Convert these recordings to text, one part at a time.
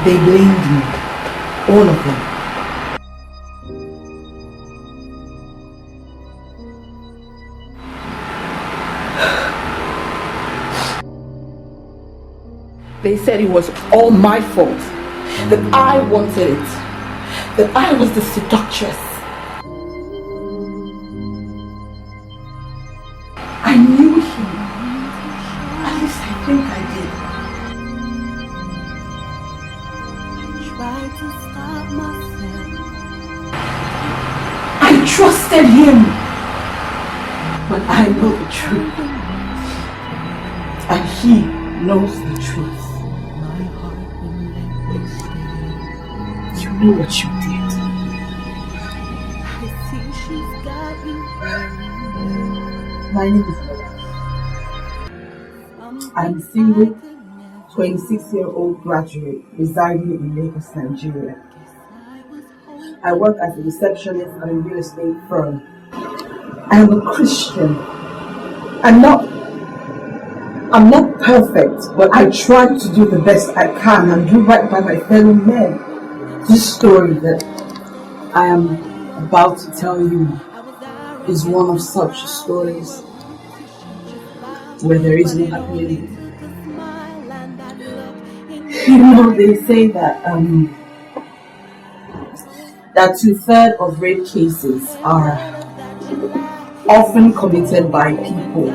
They blamed me. All of them. They said it was all my fault. That I wanted it. That I was the seductress. I knew him. At least I think I did. I tried to stop myself. I trusted him. But I know the truth. And he knows the truth. You know what you did. I see she's got you. My name is Lola. I'm a single, 26-year-old graduate residing in Lagos, Nigeria. I work as a receptionist at a real estate firm. I am a Christian. I'm not perfect, but I try to do the best I can and do right by my fellow men. This story that I am about to tell you is one of such stories where there is no happy ending. You know, they say that that 2/3 of rape cases are often committed by people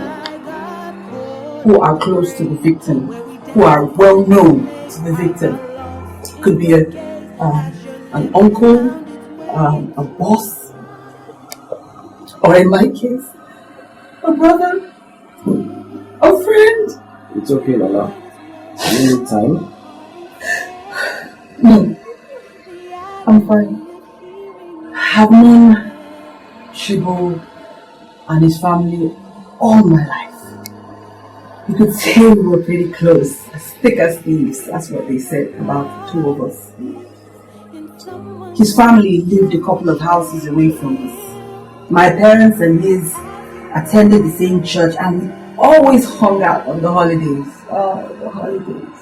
who are close to the victim, who are well known to the victim. Could be an uncle, a boss, or in my case, a brother, a friend. It's okay, Lola. You need time? No, I'm fine. I've known Chibo and his family all my life. You could say we were pretty close, as thick as thieves. That's what they said about the two of us. His family lived a couple of houses away from us. My parents and his attended the same church, and we always hung out on the holidays. Oh, the holidays.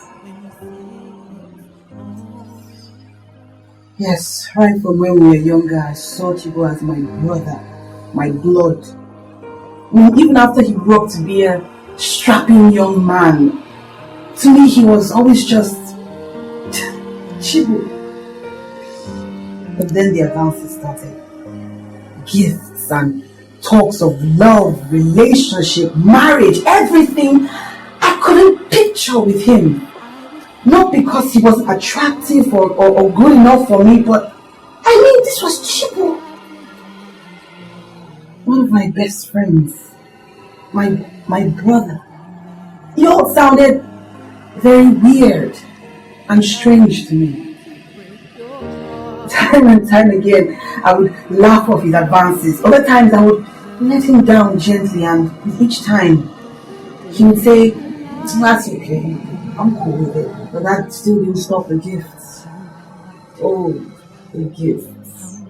Yes, right from when we were younger, I saw Chibo as my brother, my blood. I mean, even after he grew up to be a strapping young man, to me he was always just Chibo. But then the advances started. Gifts and talks of love, relationship, marriage, everything I couldn't picture with him. Not because he was attractive or good enough for me, but I mean, this was Chibo. One of my best friends. My brother. It all sounded very weird and strange to me. Time and time again, I would laugh off his advances. Other times I would let him down gently, and each time he would say, "That's okay, I'm cool with it." But that still didn't stop the gifts. Oh, the gifts.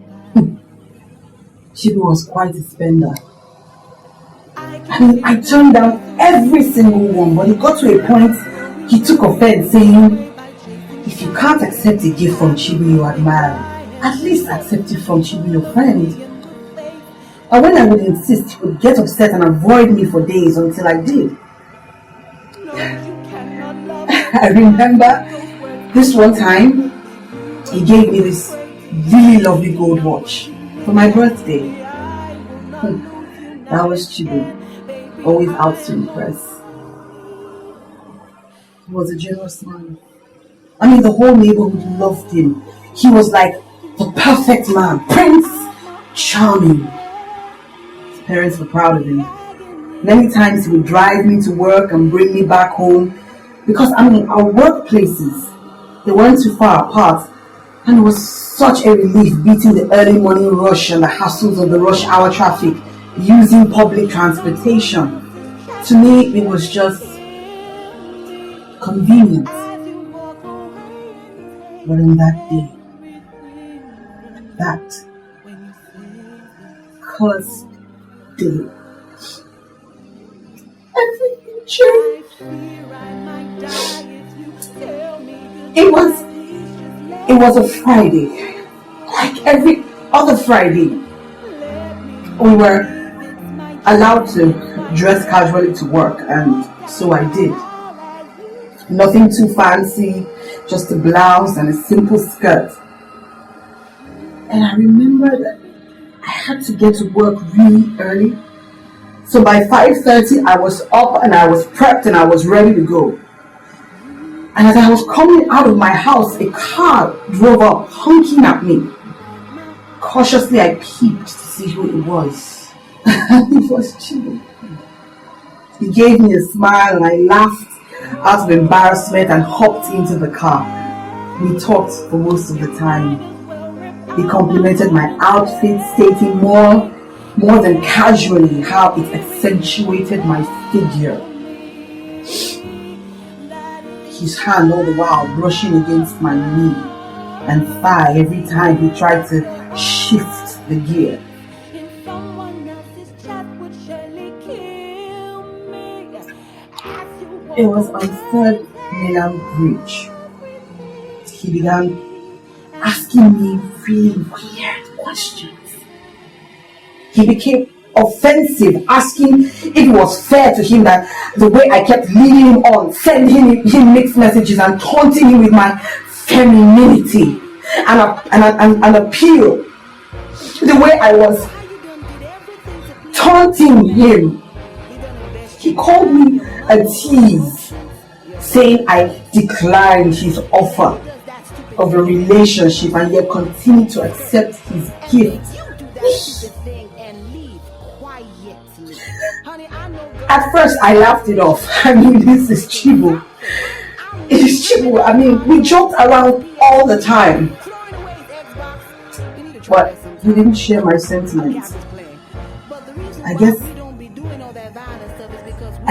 Chibu was quite a spender. I mean, I turned down every single one, but it got to a point he took offense, saying, "If you can't accept a gift from Chibu you admire, at least accept it from Chibu your friend." And when I would insist, he would get upset and avoid me for days until I did. I remember this one time, he gave me this really lovely gold watch for my birthday. That was Chibu, always out to impress. He was a generous man. I mean, the whole neighborhood loved him. He was like the perfect man, Prince Charming. His parents were proud of him. Many times he would drive me to work and bring me back home, because I mean, our workplaces, they weren't too far apart, and it was such a relief beating the early morning rush and the hassles of the rush hour traffic using public transportation. To me, it was just convenient. But on that day, that cursed day, everything changed. It was was a Friday. Like every other Friday, we were allowed to dress casually to work, and so I did. Nothing too fancy, just a blouse and a simple skirt. And I remember that I had to get to work really early. So by 5:30 I was up and I was prepped and I was ready to go. And as I was coming out of my house, a car drove up honking at me. Cautiously I peeped to see who it was. It was Chibu. He gave me a smile and I laughed out of embarrassment and hopped into the car. We talked for most of the time. He complimented my outfit, stating more than casually how it accentuated my figure. His hand all the while brushing against my knee and thigh every time he tried to shift the gear. It was on 3rd Milan Bridge. He began asking me really weird questions. He became offensive, asking if it was fair to him that the way I kept leading him on, sending him mixed messages and taunting him with my femininity and appeal. The way I was taunting him. He called me a tease, saying I declined his offer of a relationship and yet continued to accept his gift. At first I laughed it off. I mean, this is Chibu. It is Chibu. I mean, we joked around all the time. But he didn't share my sentiments. I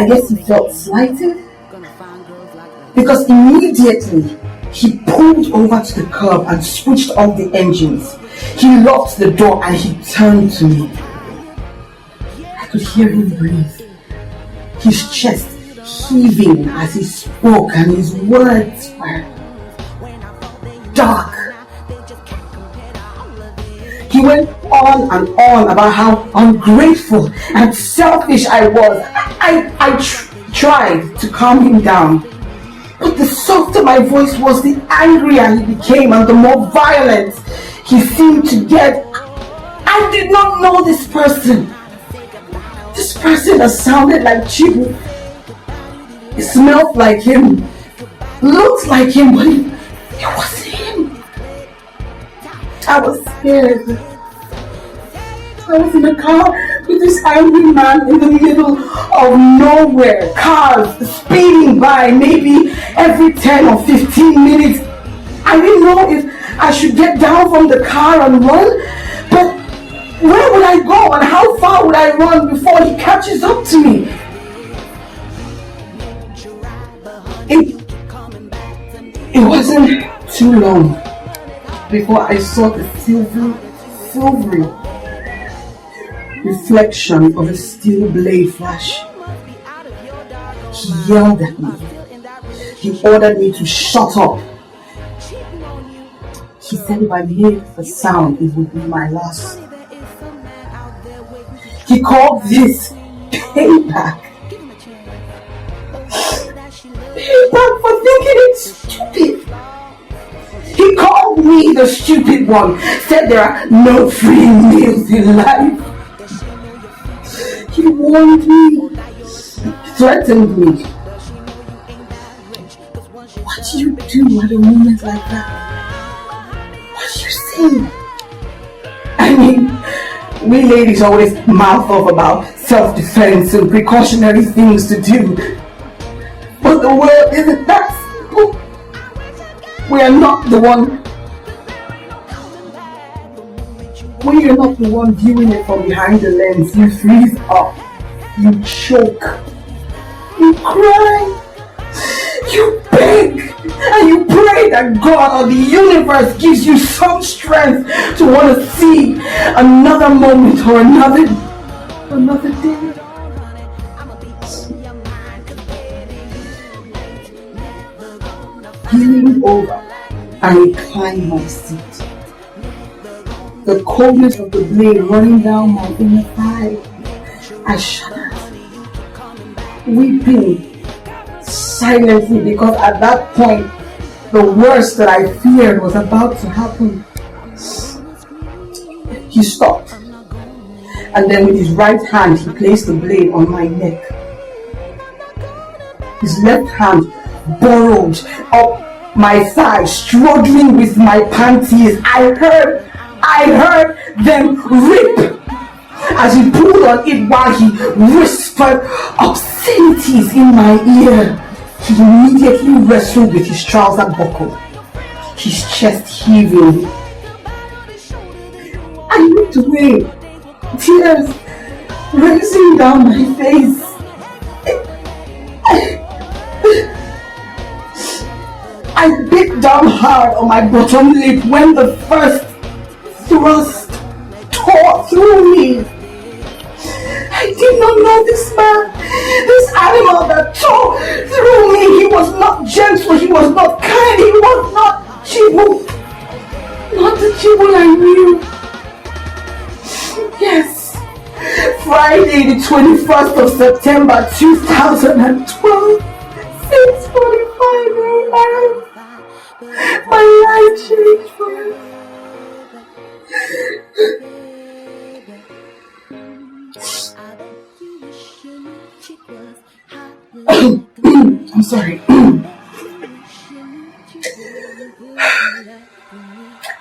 guess he felt slighted, because immediately he pulled over to the curb and switched off the engines. He locked the door and he turned to me. I could hear him breathe, his chest heaving as he spoke, and his words were dark. He went on and on about how ungrateful and selfish I was. I tried to calm him down, but the softer my voice was, the angrier he became and the more violent he seemed to get. I did not know this person. This person that sounded like Chibu. It smelled like him, looked like him, but it wasn't him. I was scared. I was in a car with this angry man in the middle of nowhere. Cars speeding by maybe every 10 or 15 minutes. I didn't know if I should get down from the car and run, but where would I go and how far would I run before he catches up to me? It wasn't too long before I saw the silvery reflection of a steel blade flash. He yelled at me. He ordered me to shut up. He said if I made a sound, it would be my last. He called this payback. Payback for thinking it's stupid. He called me the stupid one. Said there are no free meals in life. He warned me, threatened me. What do you do at a moment like that? What do you say? I mean, we ladies always mouth off about self-defense and precautionary things to do. But the world isn't that simple. We are not the one. When you're not the one viewing it from behind the lens, you freeze up, you choke, you cry, you beg, and you pray that God or the universe gives you some strength to want to see another moment or another day. He leaned over I reclined my seat. The coldness of the blade running down my inner thigh. I shuddered, weeping silently because at that point, the worst that I feared was about to happen. He stopped, and then with his right hand, he placed the blade on my neck. His left hand burrowed up my thigh, struggling with my panties. I heard them rip as he pulled on it while he whispered obscenities in my ear. He immediately wrestled with his trouser buckle, his chest heaving. I looked away, tears racing down my face. I bit down hard on my bottom lip when the first thrust tore through me. I did not know this man, this animal that tore through me. He was not gentle, he was not kind, he was not Chibu. Not the Chibu I knew. Yes, Friday the 21st of September 2012, 6:45 a.m. My life changed forever. I'm sorry.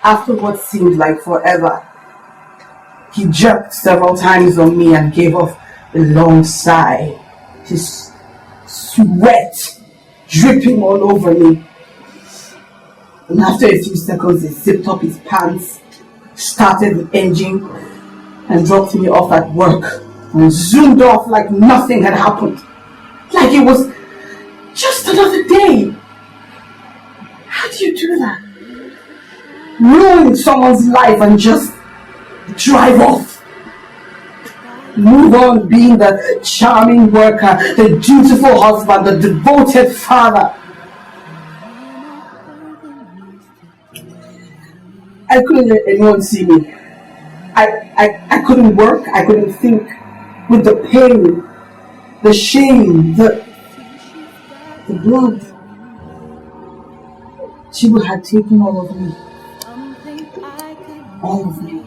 After what seemed like forever, he jerked several times on me and gave off a long sigh, his sweat dripping all over me. And after a few seconds, he zipped up his pants, started the engine, and dropped me off at work and zoomed off like nothing had happened. Like it was just another day. How do you do that? Ruin someone's life and just drive off. Move on being the charming worker, the dutiful husband, the devoted father. I couldn't let anyone see me. I couldn't work, I couldn't think. With the pain, the shame, the blood. Chibu had taken all of me. All of me.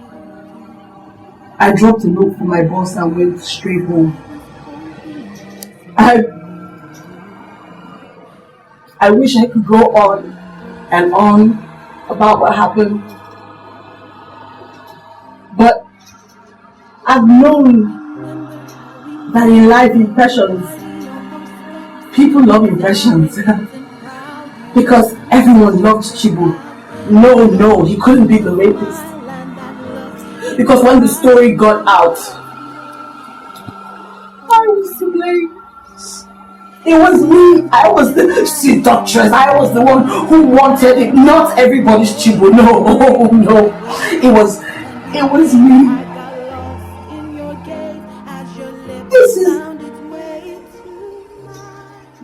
I dropped a note for my boss and went straight home. I wish I could go on and on about what happened. But I've known that in life impressions, people love impressions. Because everyone loved Chibu. No, he couldn't be the rapist. Because when the story got out, I was to blame. It was me. I was the seductress. I was the one who wanted it. Not everybody's Chibu. No. It was me.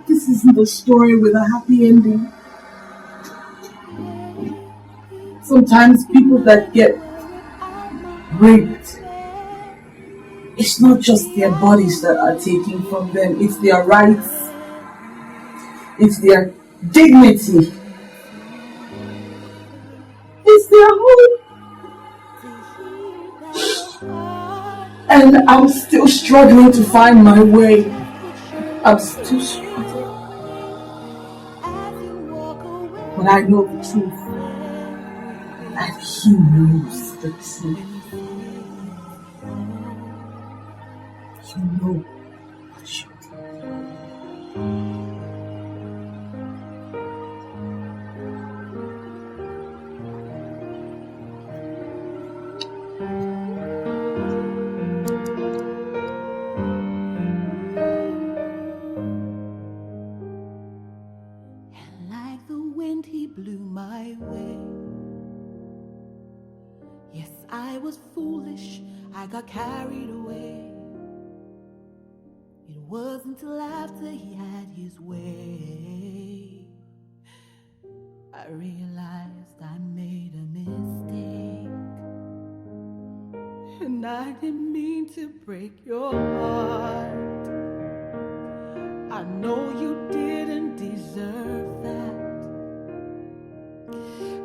This isn't a story with a happy ending. Sometimes people that get raped, it's not just their bodies that are taken from them, it's their rights, it's their dignity, it's their hope. And I'm still struggling to find my way. I'm still struggling. But I know the truth. And he knows the truth. You know the truth. And like the wind, he blew my way. Yes, I was foolish, I got carried away. It wasn't until after he had his way I realized And I didn't mean to break your heart. I know you didn't deserve that.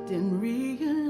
Didn't realize